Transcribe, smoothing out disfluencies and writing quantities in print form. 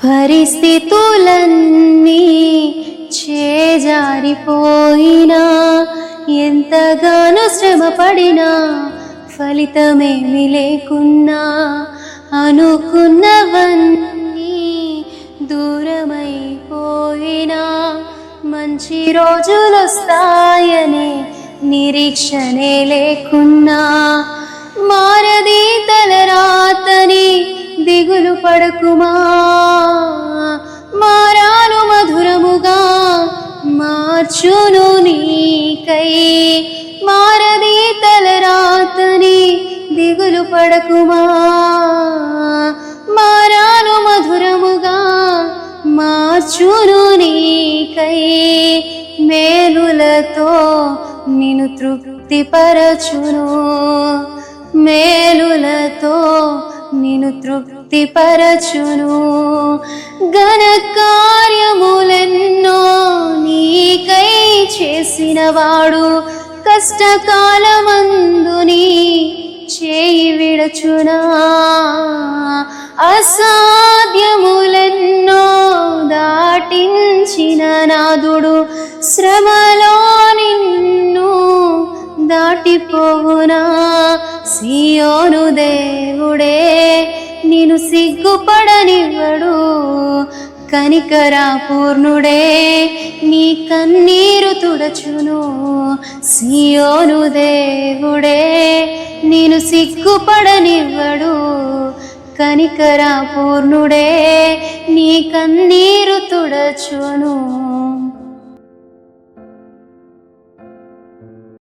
పరిస్థితులన్నీ చేజారిపోయినా ఎంతగానో శ్రమపడినా ఫలితమేమి లేకున్నా అనుకున్నవన్నీ దూరమైపోయినా మంచి రోజులొస్తాయనే నిరీక్షణే లేకున్నా మారది తలరాతని దిగులు పడకుమా, మారాను మధురముగా మార్చును నీకై. మారది తలరాతని దిగులు పడకుమా, మారాను మధురముగా మార్చును నీకై. మేలులతో నిన్ను తృప్తిపరచును, మేలులతో నిన్ను తృప్తిపరచును. ఘన కార్యములెన్నో నీకై చేసినవాడు కష్టకాలమందు నీ చేయి విడచునా. అసాధ్యములెన్నో దాటించిన నాదుడు శ్రమలో నిన్ను దాటిపోవునా. సియోను దేవుడే నిన్ను సిగ్గుపడనివ్వడు, కనికరా పూర్ణుడే నీ కన్నీరు తుడచును. సియోను దేవుడే నిన్ను సిగ్గుపడనివ్వడు, కనికరా పూర్ణుడే నీ కన్నీరు తుడచును.